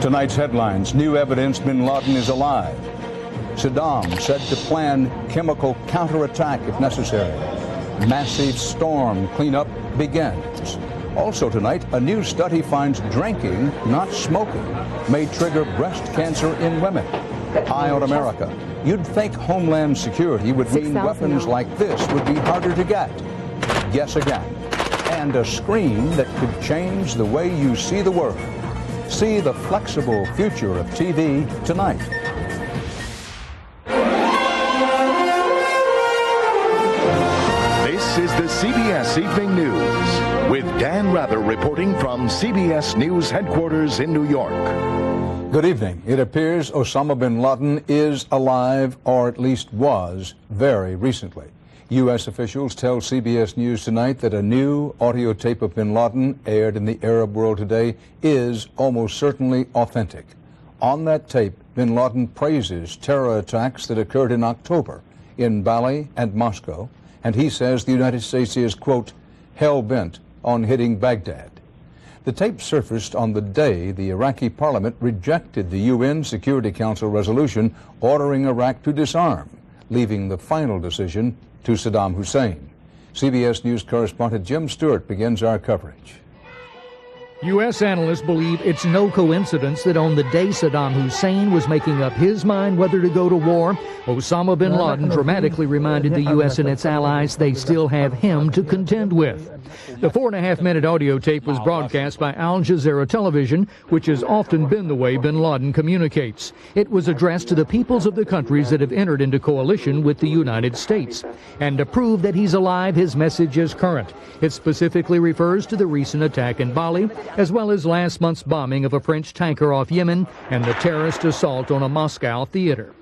Tonight's headlines: new evidence bin Laden is alive. Saddam said to plan chemical counterattack if necessary. Massive storm cleanup begins. Also tonight, a new study finds drinking, not smoking, may trigger breast cancer in women. Eye on America. You'd think Homeland Security would mean weapons like this would be harder to get. Guess again. And a screen that could change the way you see the world. See the flexible future of TV tonight. This is the CBS Evening News with Dan Rather reporting from CBS News headquarters in New York. Good evening. It appears Osama bin Laden is alive, or at least was, very recently. U.S. officials tell CBS News tonight that a new audio tape of bin Laden, aired in the Arab world today, is almost certainly authentic. On that tape, bin Laden praises terror attacks that occurred in October in Bali and Moscow, and he says the United States is, quote, hell-bent on hitting Baghdad. The tape surfaced on the day the Iraqi parliament rejected the UN Security Council resolution ordering Iraq to disarm, leaving the final decision to Saddam Hussein. CBS News correspondent Jim Stewart begins our coverage. U.S. analysts believe it's no coincidence that on the day Saddam Hussein was making up his mind whether to go to war, Osama bin Laden dramatically reminded the U.S. and its allies they still have him to contend with. The 4.5-minute audio tape was broadcast by Al Jazeera television, which has often been the way bin Laden communicates. It was addressed to the peoples of the countries that have entered into coalition with the United States. And to prove that he's alive, his message is current. It specifically refers to the recent attack in Bali, as well as last month's bombing of a French tanker off Yemen and the terrorist assault on a Moscow theater.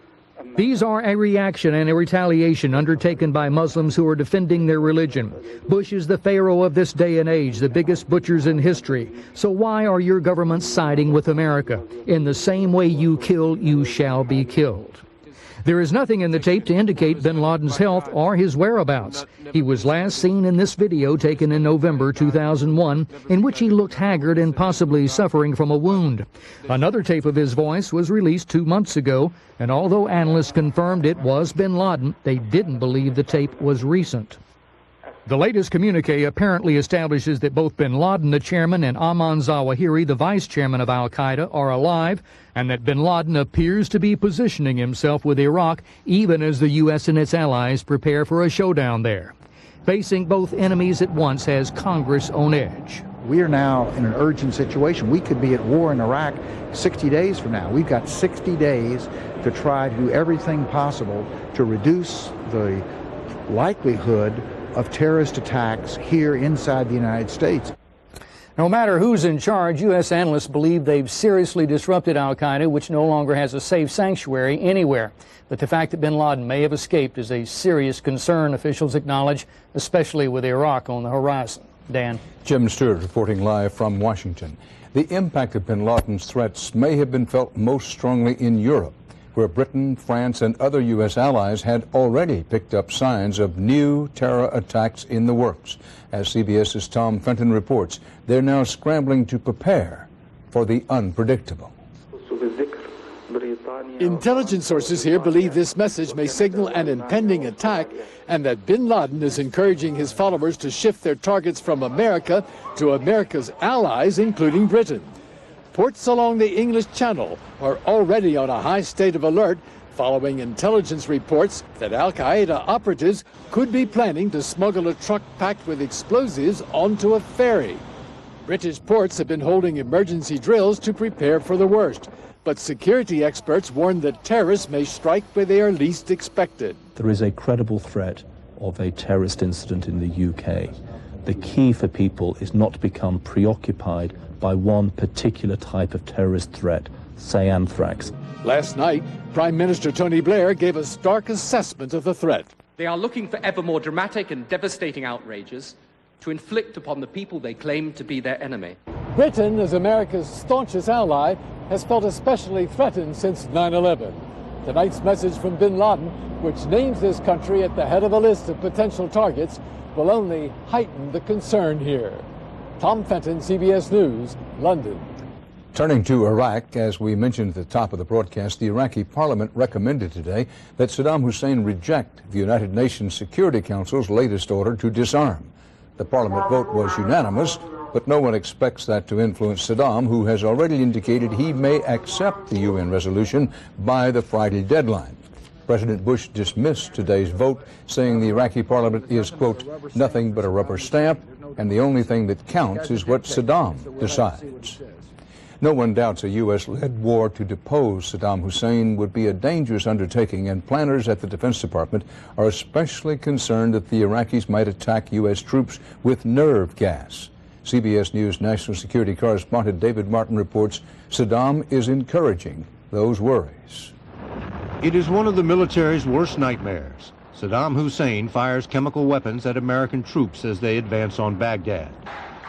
These are a reaction and a retaliation undertaken by Muslims who are defending their religion. Bush is the pharaoh of this day and age, the biggest butchers in history. So why are your governments siding with America? In the same way you kill, you shall be killed. There is nothing in the tape to indicate bin Laden's health or his whereabouts. He was last seen in this video taken in November 2001, in which he looked haggard and possibly suffering from a wound. Another tape of his voice was released 2 months ago, and although analysts confirmed it was bin Laden, they didn't believe the tape was recent. The latest communique apparently establishes that both bin Laden, the chairman, and Ayman Zawahiri, the vice chairman of al-Qaeda, are alive, and that bin Laden appears to be positioning himself with Iraq even as the U.S. and its allies prepare for a showdown there. Facing both enemies at once has Congress on edge. We are now in an urgent situation. We could be at war in Iraq 60 days from now. We've got 60 days to try to do everything possible to reduce the likelihood of terrorist attacks here inside the United States. No matter who's in charge, U.S. analysts believe they've seriously disrupted al-Qaeda, which no longer has a safe sanctuary anywhere. But the fact that bin Laden may have escaped is a serious concern, officials acknowledge, especially with Iraq on the horizon. Dan. Jim Stewart reporting live from Washington. The impact of bin Laden's threats may have been felt most strongly in Europe, where Britain, France, and other U.S. allies had already picked up signs of new terror attacks in the works. As CBS's Tom Fenton reports, they're now scrambling to prepare for the unpredictable. Intelligence sources here believe this message may signal an impending attack and that bin Laden is encouraging his followers to shift their targets from America to America's allies, including Britain. Ports along the English Channel are already on a high state of alert following intelligence reports that al-Qaeda operatives could be planning to smuggle a truck packed with explosives onto a ferry. British ports have been holding emergency drills to prepare for the worst, but security experts warn that terrorists may strike where they are least expected. There is a credible threat of a terrorist incident in the UK. The key for people is not to become preoccupied by one particular type of terrorist threat, say anthrax. Last night, Prime Minister Tony Blair gave a stark assessment of the threat. They are looking for ever more dramatic and devastating outrages to inflict upon the people they claim to be their enemy. Britain, as America's staunchest ally, has felt especially threatened since 9/11. Tonight's message from bin Laden, which names this country at the head of a list of potential targets, will only heighten the concern here. Tom Fenton, CBS News, London. Turning to Iraq, as we mentioned at the top of the broadcast, the Iraqi parliament recommended today that Saddam Hussein reject the United Nations Security Council's latest order to disarm. The parliament vote was unanimous, but no one expects that to influence Saddam, who has already indicated he may accept the UN resolution by the Friday deadline. President Bush dismissed today's vote, saying the Iraqi parliament is, quote, nothing but a rubber stamp, and the only thing that counts is what Saddam decides. No one doubts a U.S.-led war to depose Saddam Hussein would be a dangerous undertaking, and planners at the Defense Department are especially concerned that the Iraqis might attack U.S. troops with nerve gas. CBS News national security correspondent David Martin reports Saddam is encouraging those worries. It is one of the military's worst nightmares. Saddam Hussein fires chemical weapons at American troops as they advance on Baghdad.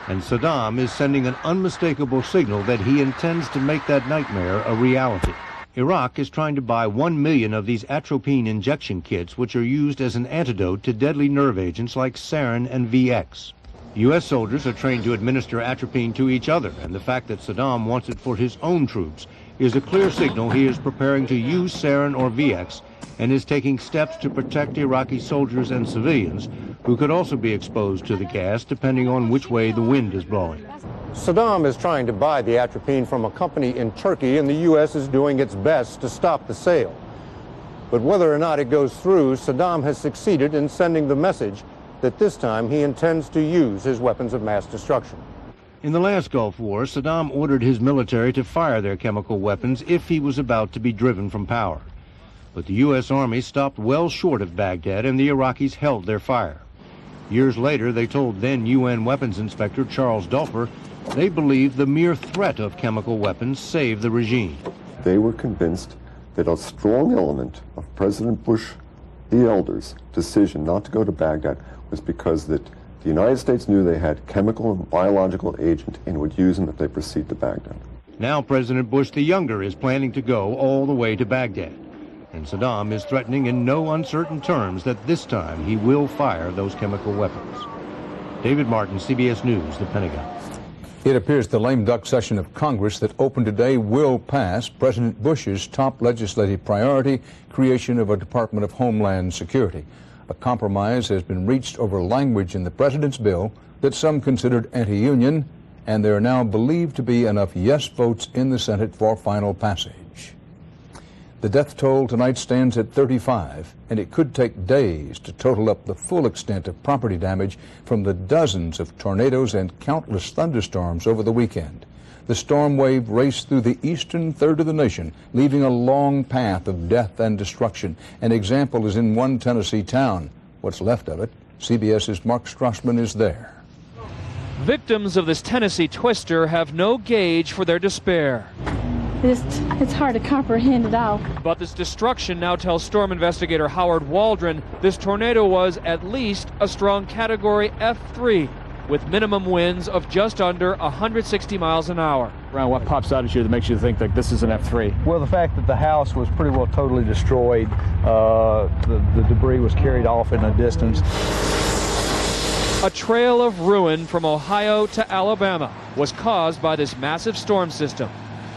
And Saddam is sending an unmistakable signal that he intends to make that nightmare a reality. Iraq is trying to buy 1 million of these atropine injection kits, which are used as an antidote to deadly nerve agents like sarin and VX. U.S. soldiers are trained to administer atropine to each other, and the fact that Saddam wants it for his own troops is a clear signal he is preparing to use sarin or VX and is taking steps to protect Iraqi soldiers and civilians who could also be exposed to the gas depending on which way the wind is blowing. Saddam is trying to buy the atropine from a company in Turkey, and the U.S. is doing its best to stop the sale. But whether or not it goes through, Saddam has succeeded in sending the message that this time he intends to use his weapons of mass destruction. In the last Gulf War, Saddam ordered his military to fire their chemical weapons if he was about to be driven from power. But the U.S. Army stopped well short of Baghdad, and the Iraqis held their fire. Years later, they told then UN weapons inspector Charles Dulfer they believed the mere threat of chemical weapons saved the regime. They were convinced that a strong element of President Bush the elder's decision not to go to Baghdad was because that the United States knew they had chemical and biological agent and would use them if they proceed to Baghdad. Now President Bush the younger is planning to go all the way to Baghdad. And Saddam is threatening in no uncertain terms that this time he will fire those chemical weapons. David Martin, CBS News, the Pentagon. It appears the lame duck session of Congress that opened today will pass President Bush's top legislative priority, creation of a Department of Homeland Security. A compromise has been reached over language in the president's bill that some considered anti-union, and there are now believed to be enough yes votes in the Senate for final passage. The death toll tonight stands at 35, and it could take days to total up the full extent of property damage from the dozens of tornadoes and countless thunderstorms over the weekend. The storm wave raced through the eastern third of the nation, leaving a long path of death and destruction. An example is in one Tennessee town. What's left of it? CBS's Mark Strassman is there. Victims of this Tennessee twister have no gauge for their despair. It's hard to comprehend it all. But this destruction now tells storm investigator Howard Waldron this tornado was at least a strong Category F3 with minimum winds of just under 160 miles an hour. Around what pops out at you that makes you think that this is an F3? Well, the fact that the house was pretty well totally destroyed. The debris was carried off in a distance. A trail of ruin from Ohio to Alabama was caused by this massive storm system.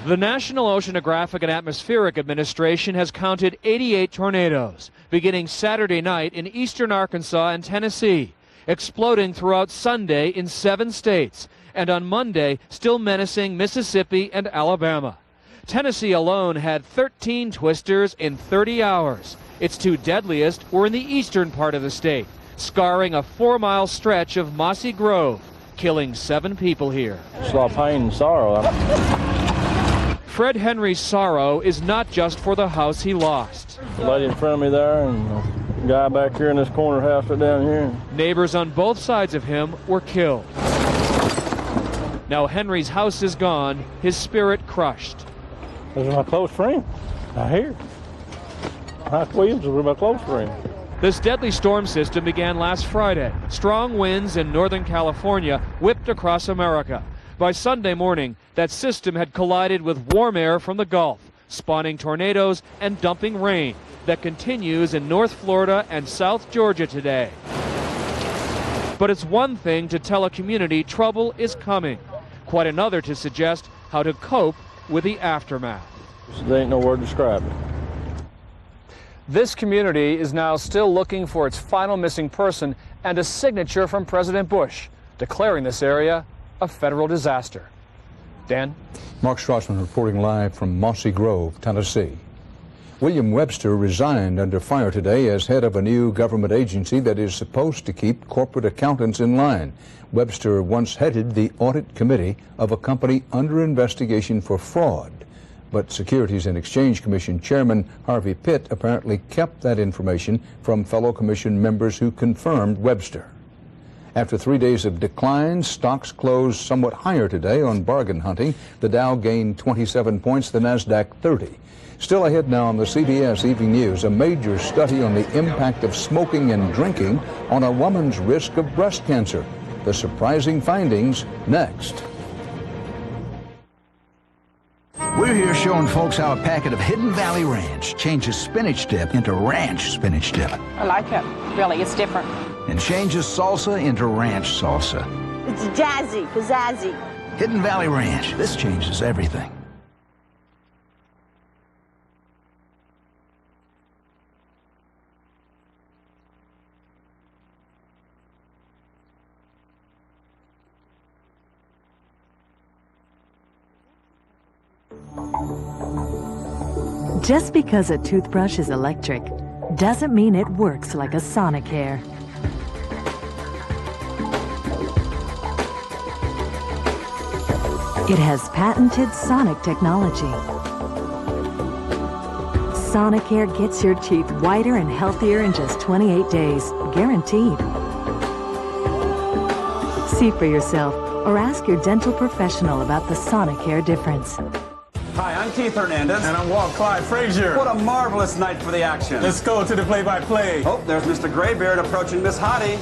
The National Oceanographic and Atmospheric Administration has counted 88 tornadoes, beginning Saturday night in eastern Arkansas and Tennessee, exploding throughout Sunday in 7 states, and on Monday still menacing Mississippi and Alabama. Tennessee alone had 13 twisters in 30 hours. Its 2 deadliest were in the eastern part of the state, scarring a 4-mile stretch of mossy grove, killing 7 people here. It's a lot of pain and sorrow. Fred Henry's sorrow is not just for the house he lost. The lady in front of me there and the guy back here in this corner house right down here. Neighbors on both sides of him were killed. Now Henry's house is gone, his spirit crushed. This is my close friend, I hear. Mike Williams was my close friend. This deadly storm system began last Friday. Strong winds in Northern California whipped across America. By Sunday morning, that system had collided with warm air from the Gulf, spawning tornadoes and dumping rain that continues in North Florida and South Georgia today. But it's one thing to tell a community trouble is coming, quite another to suggest how to cope with the aftermath. There ain't no word to describe it. This community is now still looking for its final missing person and a signature from President Bush, declaring this area a federal disaster. Dan? Mark Strassman reporting live from Mossy Grove, Tennessee. William Webster resigned under fire today as head of a new government agency that is supposed to keep corporate accountants in line. Webster once headed the audit committee of a company under investigation for fraud. But Securities and Exchange Commission Chairman Harvey Pitt apparently kept that information from fellow commission members who confirmed Webster. After 3 days of declines, stocks closed somewhat higher today on bargain hunting. The Dow gained 27 points, the Nasdaq 30. Still ahead now on the CBS Evening News, a major study on the impact of smoking and drinking on a woman's risk of breast cancer. The surprising findings next. We're here showing folks how a packet of Hidden Valley Ranch changes spinach dip into ranch spinach dip. I like it. Really, it's different. And changes salsa into ranch salsa. It's jazzy, pizzazzy. Hidden Valley Ranch. This changes everything. Just because a toothbrush is electric doesn't mean it works like a Sonicare. It has patented sonic technology. Sonicare gets your teeth whiter and healthier in just 28 days, guaranteed. See for yourself or ask your dental professional about the Sonicare difference. Hi, I'm Keith Hernandez. And I'm Walt Clyde Frazier. What a marvelous night for the action. Let's go to the play-by-play. Oh, there's Mr. Graybeard approaching Miss Hottie.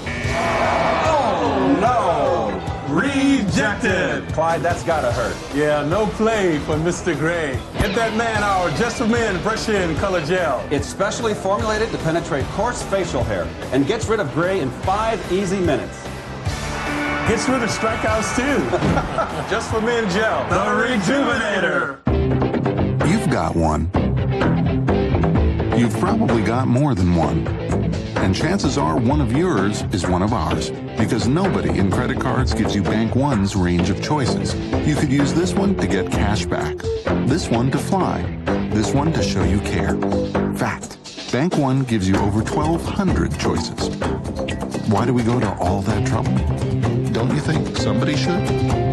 Oh, no. Rejected. Clyde, that's gotta hurt. Yeah, no play for Mr. Gray. Get that man our Just for Men Brush In Color Gel. It's specially formulated to penetrate coarse facial hair and gets rid of gray in 5 easy minutes. Gets rid of strikeouts, too. Just for Men Gel. The Rejuvenator. You've got one. You've probably got more than one. And chances are one of yours is one of ours, because nobody in credit cards gives you Bank One's range of choices. You could use this one to get cash back, this one to fly, this one to show you care. Fact, Bank One gives you over 1,200 choices. Why do we go to all that trouble? Don't you think somebody should?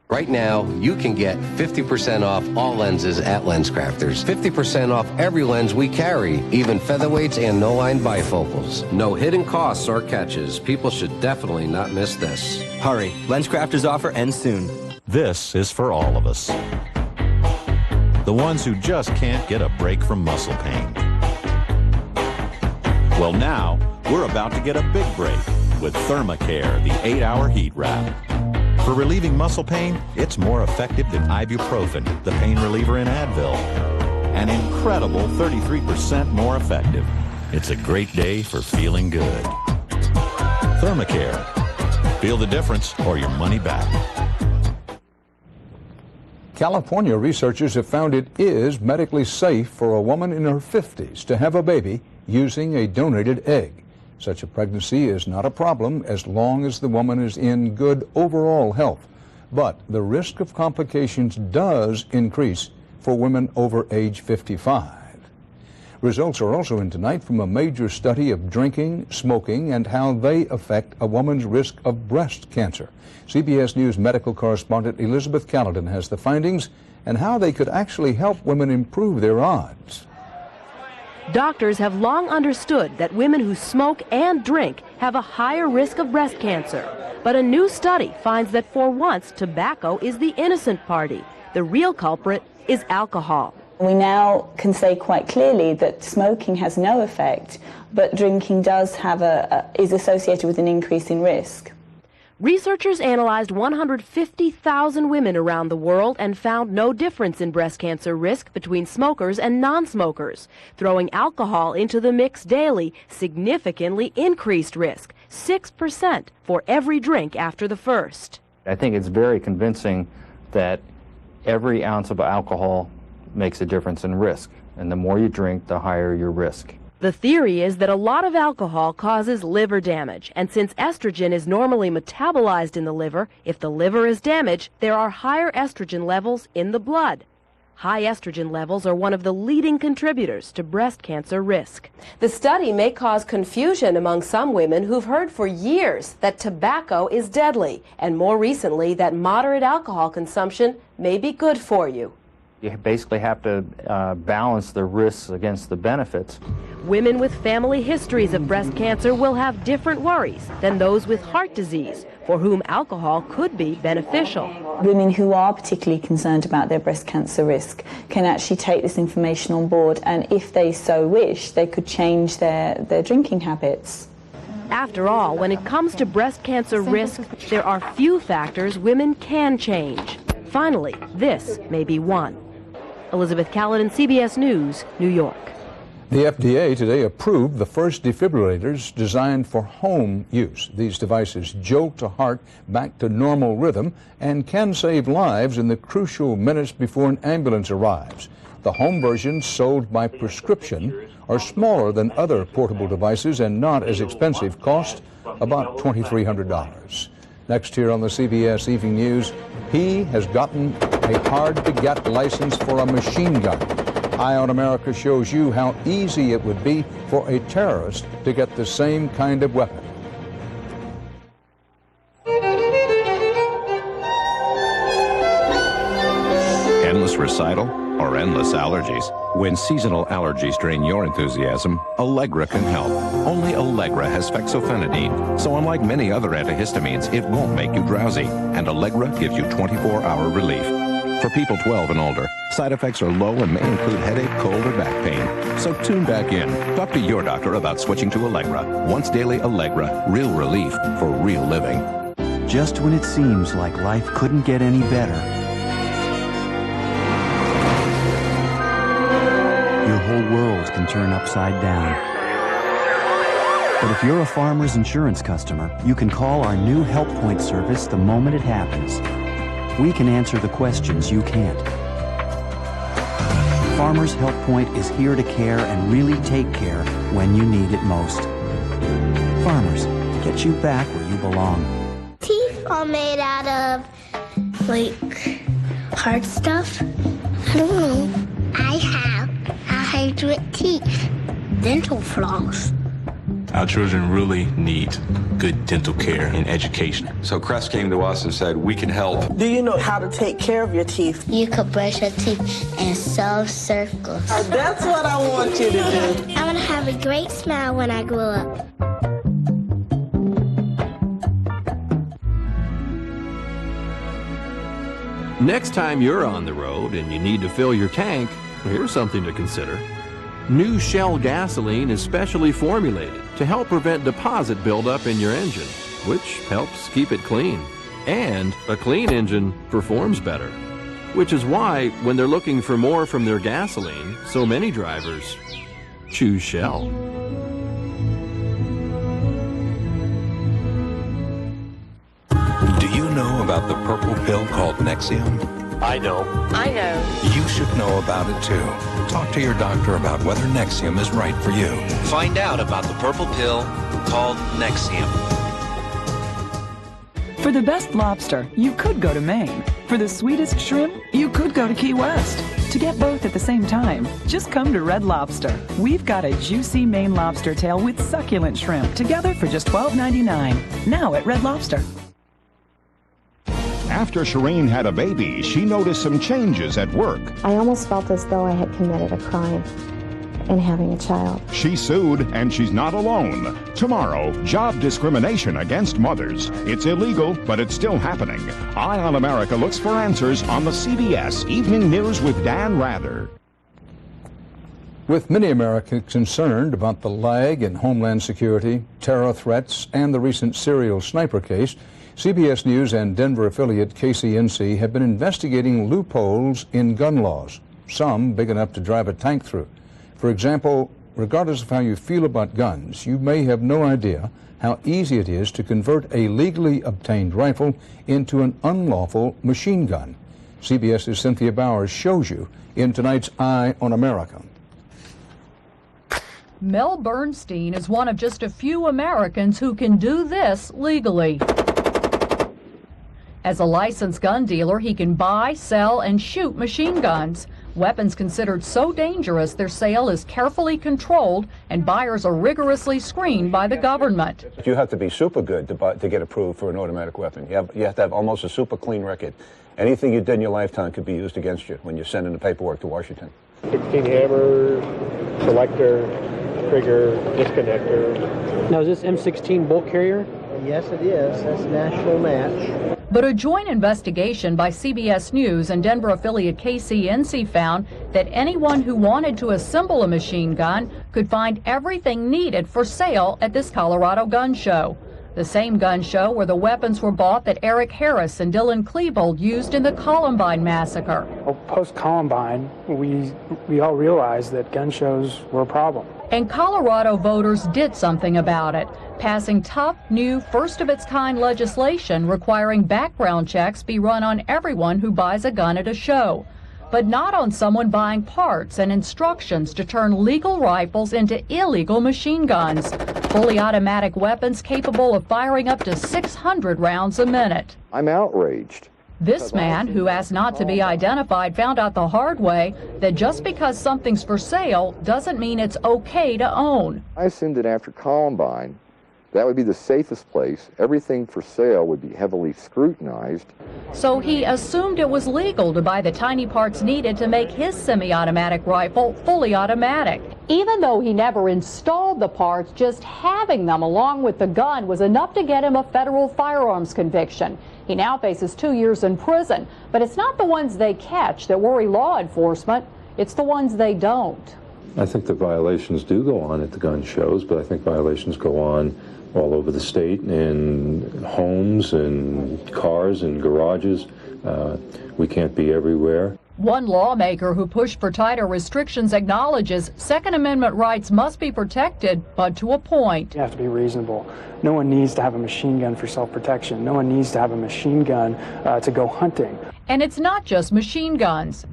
Right now, you can get 50% off all lenses at LensCrafters. 50% off every lens we carry, even featherweights and no-line bifocals. No hidden costs or catches. People should definitely not miss this. Hurry, LensCrafters offer ends soon. This is for all of us. The ones who just can't get a break from muscle pain. Well, now, we're about to get a big break with ThermaCare, the 8-hour heat wrap. For relieving muscle pain, it's more effective than ibuprofen, the pain reliever in Advil. An incredible 33% more effective. It's a great day for feeling good. ThermaCare. Feel the difference or your money back. California researchers have found it is medically safe for a woman in her 50s to have a baby using a donated egg. Such a pregnancy is not a problem as long as the woman is in good overall health. But the risk of complications does increase for women over age 55. Results are also in tonight from a major study of drinking, smoking, and how they affect a woman's risk of breast cancer. CBS News medical correspondent Elizabeth Caledon has the findings and how they could actually help women improve their odds. Doctors have long understood that women who smoke and drink have a higher risk of breast cancer. But a new study finds that for once, tobacco is the innocent party. The real culprit is alcohol. We now can say quite clearly that smoking has no effect, but drinking does have is associated with an increase in risk. Researchers analyzed 150,000 women around the world and found no difference in breast cancer risk between smokers and non-smokers. Throwing alcohol into the mix daily significantly increased risk, 6% for every drink after the first. I think it's very convincing that every ounce of alcohol makes a difference in risk, and the more you drink, the higher your risk. The theory is that a lot of alcohol causes liver damage, and since estrogen is normally metabolized in the liver, if the liver is damaged, there are higher estrogen levels in the blood. High estrogen levels are one of the leading contributors to breast cancer risk. The study may cause confusion among some women who've heard for years that tobacco is deadly, and more recently that moderate alcohol consumption may be good for you. You basically have to balance the risks against the benefits. Women with family histories of breast cancer will have different worries than those with heart disease, for whom alcohol could be beneficial. Women who are particularly concerned about their breast cancer risk can actually take this information on board, and if they so wish, they could change their drinking habits. After all, when it comes to breast cancer risk, there are few factors women can change. Finally, this may be one. Elizabeth Callahan, CBS News, New York. The FDA today approved the first defibrillators designed for home use. These devices jolt a heart back to normal rhythm and can save lives in the crucial minutes before an ambulance arrives. The home versions sold by prescription are smaller than other portable devices and not as expensive, cost about $2,300. Next here on the CBS Evening News, he has gotten a hard-to-get license for a machine gun. Eye on America shows you how easy it would be for a terrorist to get the same kind of weapon. Endless recital or endless allergies? When seasonal allergies drain your enthusiasm, Allegra can help. Only Allegra has fexofenadine, so unlike many other antihistamines, it won't make you drowsy. And Allegra gives you 24-hour relief. For people 12 and older, side effects are low and may include headache, cold, or back pain. So tune back in. Talk to your doctor about switching to Allegra. Once daily Allegra, real relief for real living. Just when it seems like life couldn't get any better, your whole world can turn upside down. But if you're a Farmers Insurance customer, you can call our new Help Point service the moment it happens. We can answer the questions you can't. Farmers Help Point is here to care and really take care when you need it most. Farmers, get you back where you belong. Teeth are made out of, like, hard stuff? I don't know. I have 100 teeth. Dental floss. Our children really need good dental care and education. So Crest came to us and said, we can help. Do you know how to take care of your teeth? You could brush your teeth in solve circles. That's what I want you to do. I want to have a great smile when I grow up. Next time you're on the road and you need to fill your tank, here's something to consider. New Shell gasoline is specially formulated to help prevent deposit buildup in your engine, which helps keep it clean. And a clean engine performs better, which is why when they're looking for more from their gasoline, so many drivers choose Shell. Do you know about the purple pill called Nexium? I know. I know. You should know about it too. Talk to your doctor about whether Nexium is right for you. Find out about the purple pill called Nexium. For the best lobster, you could go to Maine. For the sweetest shrimp, you could go to Key West. To get both at the same time, just come to Red Lobster. We've got a juicy Maine lobster tail with succulent shrimp together for just $12.99. Now at Red Lobster. After Shireen had a baby, she noticed some changes at work. I almost felt as though I had committed a crime in having a child. She sued, and she's not alone. Tomorrow, job discrimination against mothers. It's illegal, but it's still happening. Eye on America looks for answers on the CBS Evening News with Dan Rather. With many Americans concerned about the lag in homeland security, terror threats, and the recent serial sniper case, CBS News and Denver affiliate KCNC have been investigating loopholes in gun laws, some big enough to drive a tank through. For example, regardless of how you feel about guns, you may have no idea how easy it is to convert a legally obtained rifle into an unlawful machine gun. CBS's Cynthia Bowers shows you in tonight's Eye on America. Mel Bernstein is one of just a few Americans who can do this legally. As a licensed gun dealer, he can buy, sell, and shoot machine guns. Weapons considered so dangerous, their sale is carefully controlled, and buyers are rigorously screened by the government. You have to be super good to get approved for an automatic weapon. You have to have almost a super clean record. Anything you did in your lifetime could be used against you when you're sending the paperwork to Washington. 16 hammer, selector, trigger, disconnector. Now, is this M16 bolt carrier? Yes, it is. That's national match. But a joint investigation by CBS News and Denver affiliate KCNC found that anyone who wanted to assemble a machine gun could find everything needed for sale at this Colorado gun show. The same gun show where the weapons were bought that Eric Harris and Dylan Klebold used in the Columbine massacre. Well, post-Columbine, we all realized that gun shows were a problem. And Colorado voters did something about it, passing tough, new, first-of-its-kind legislation requiring background checks be run on everyone who buys a gun at a show, but not on someone buying parts and instructions to turn legal rifles into illegal machine guns, fully automatic weapons capable of firing up to 600 rounds a minute. I'm outraged. This man, who asked not to be identified, found out the hard way that just because something's for sale doesn't mean it's okay to own. I assumed that after Columbine, that would be the safest place. Everything for sale would be heavily scrutinized. So he assumed it was legal to buy the tiny parts needed to make his semi-automatic rifle fully automatic. Even though he never installed the parts, just having them along with the gun was enough to get him a federal firearms conviction. He now faces 2 years in prison, but it's not the ones they catch that worry law enforcement, it's the ones they don't. I think the violations do go on at the gun shows, but I think violations go on all over the state, in homes and cars and garages. We can't be everywhere. One lawmaker who pushed for tighter restrictions acknowledges Second Amendment rights must be protected, but to a point. You have to be reasonable. No one needs to have a machine gun for self-protection. No one needs to have a machine gun to go hunting. And it's not just machine guns.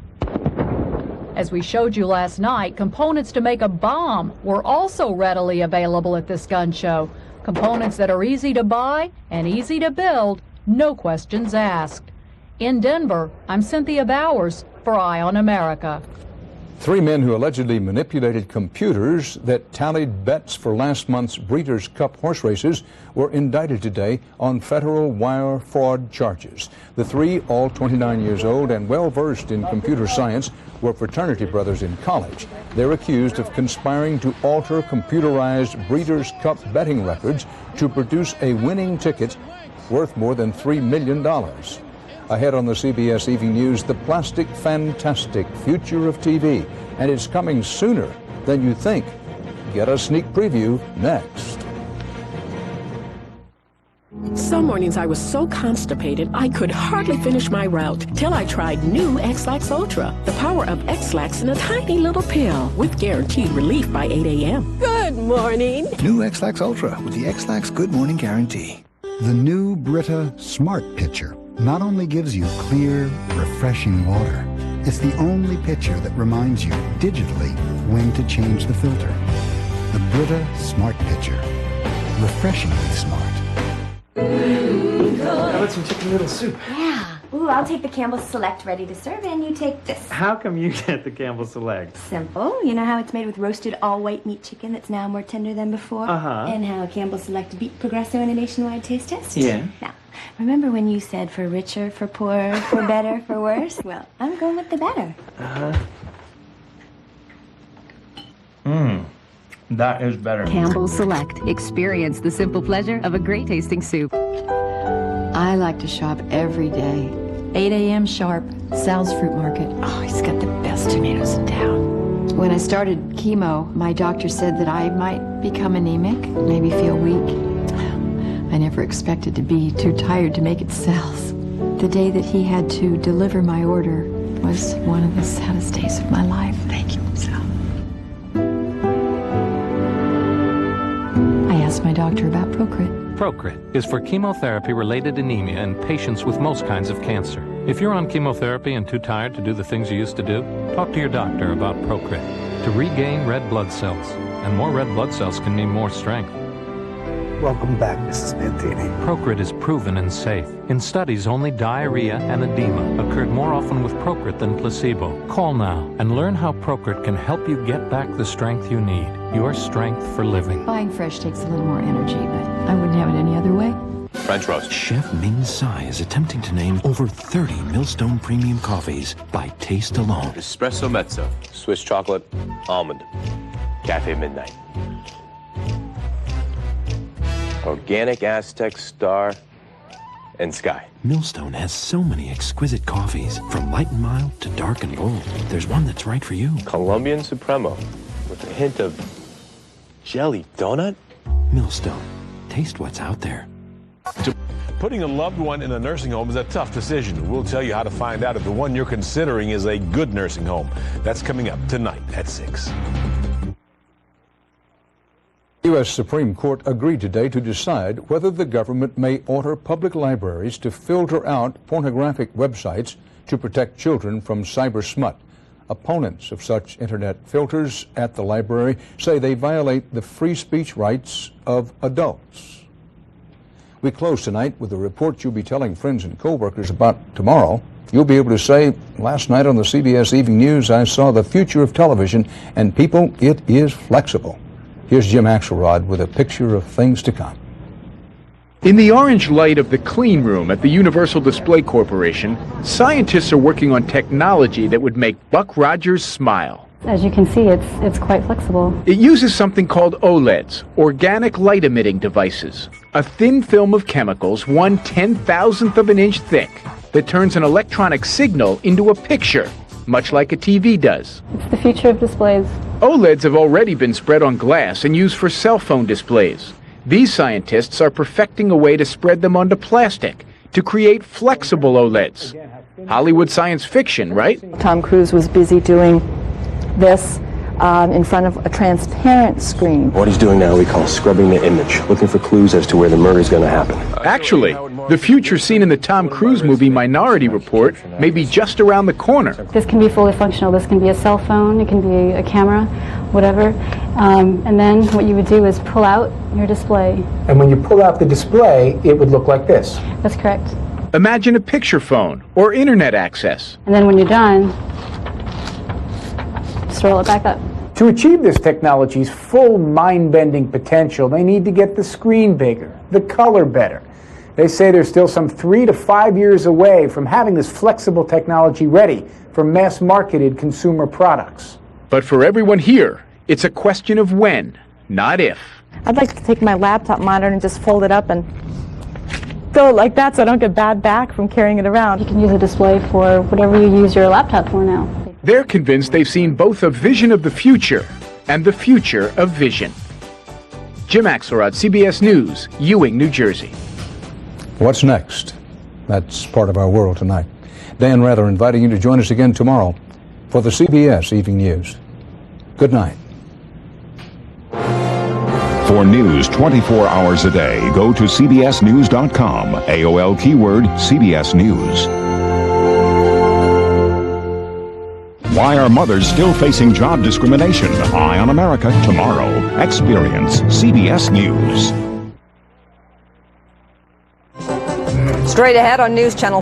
As we showed you last night, components to make a bomb were also readily available at this gun show. Components that are easy to buy and easy to build, no questions asked. In Denver, I'm Cynthia Bowers for Eye on America. 3 men who allegedly manipulated computers that tallied bets for last month's Breeders' Cup horse races were indicted today on federal wire fraud charges. The 3, all 29 years old and well-versed in computer science, were fraternity brothers in college. They're accused of conspiring to alter computerized Breeders' Cup betting records to produce a winning ticket worth more than $3 million. Ahead on the CBS Evening News, the plastic fantastic future of TV, and it's coming sooner than you think. Get a sneak preview next. Some mornings I was so constipated I could hardly finish my route till I tried new X-Lax Ultra, the power of X-Lax in a tiny little pill with guaranteed relief by 8 a.m. Good morning. New X-Lax Ultra with the X-Lax Good Morning Guarantee. The new Brita Smart Pitcher not only gives you clear, refreshing water, it's the only pitcher that reminds you digitally when to change the filter. The Brita Smart Pitcher. Refreshingly smart. How about some chicken noodle soup? Yeah. Ooh, I'll take the Campbell's Select ready to serve, and you take this. How come you get the Campbell's Select? Simple. You know how it's made with roasted all-white meat chicken that's now more tender than before? Uh-huh. And how Campbell's Select beat Progresso in a nationwide taste test? Yeah. Now, remember when you said for richer, for poorer, for better, for worse? Well, I'm going with the better. Uh-huh. That is better. Campbell's Select. Experience the simple pleasure of a great tasting soup. I like to shop every day. 8 a.m. sharp, Sal's Fruit Market. Oh, he's got the best tomatoes in town. When I started chemo, my doctor said that I might become anemic, maybe feel weak. I never expected to be too tired to make it cells. The day that he had to deliver my order was one of the saddest days of my life. Thank you, Sal. ask my doctor about Procrit. Procrit is for chemotherapy-related anemia in patients with most kinds of cancer. If you're on chemotherapy and too tired to do the things you used to do, talk to your doctor about Procrit to regain red blood cells. And more red blood cells can mean more strength. Welcome back, Mrs. Mantini. Procrit is proven and safe. In studies, only diarrhea and edema occurred more often with Procrit than placebo. Call now and learn how Procrit can help you get back the strength you need. Your strength for living. Buying fresh takes a little more energy, but I wouldn't have it any other way. French roast. Chef Ming Tsai is attempting to name over 30 Millstone premium coffees by taste alone. Espresso Mezzo, Swiss chocolate, almond, Cafe Midnight. Organic Aztec Star and Sky. Millstone has so many exquisite coffees, from light and mild to dark and bold. There's one that's right for you. Colombian Supremo with a hint of jelly donut. Millstone. Taste what's out there. Putting a loved one in a nursing home is a tough decision. We'll tell you how to find out if the one you're considering is a good nursing home. That's coming up tonight at 6. The U.S. Supreme Court agreed today to decide whether the government may order public libraries to filter out pornographic websites to protect children from cyber smut. Opponents of such internet filters at the library say they violate the free speech rights of adults. We close tonight with a report you'll be telling friends and coworkers about tomorrow. You'll be able to say, last night on the CBS Evening News, I saw the future of television, and people, it is flexible. Here's Jim Axelrod with a picture of things to come. In the orange light of the clean room at the Universal Display Corporation, scientists are working on technology that would make Buck Rogers smile. As you can see, it's quite flexible. It uses something called OLEDs, organic light-emitting devices, a thin film of chemicals 1/10,000th of an inch thick that turns an electronic signal into a picture, much like a TV does. It's the future of displays. OLEDs have already been spread on glass and used for cell phone displays. These scientists are perfecting a way to spread them onto plastic to create flexible OLEDs. Hollywood science fiction, right? Tom Cruise was busy doing this in front of a transparent screen. What he's doing now we call scrubbing the image, looking for clues as to where the murder is going to happen. Actually, the future seen in the Tom Cruise movie Minority Report may be just around the corner. This can be fully functional. This can be a cell phone, it can be a camera, whatever. And then what you would do is pull out your display. And when you pull out the display, it would look like this. That's correct. Imagine a picture phone or internet access. And then when you're done, just roll it back up. To achieve this technology's full mind-bending potential, they need to get the screen bigger, the color better. They say they're still some 3 to 5 years away from having this flexible technology ready for mass-marketed consumer products. But for everyone here, it's a question of when, not if. I'd like to take my laptop monitor and just fold it up and throw it like that so I don't get bad back from carrying it around. You can use a display for whatever you use your laptop for now. They're convinced they've seen both a vision of the future and the future of vision. Jim Axelrod, CBS News, Ewing, New Jersey. What's next? That's part of our world tonight. Dan Rather inviting you to join us again tomorrow for the CBS Evening News. Good night. For news 24 hours a day, go to cbsnews.com. AOL keyword CBS News. Why are mothers still facing job discrimination? Eye on America tomorrow. Experience CBS News. Straight ahead on News Channel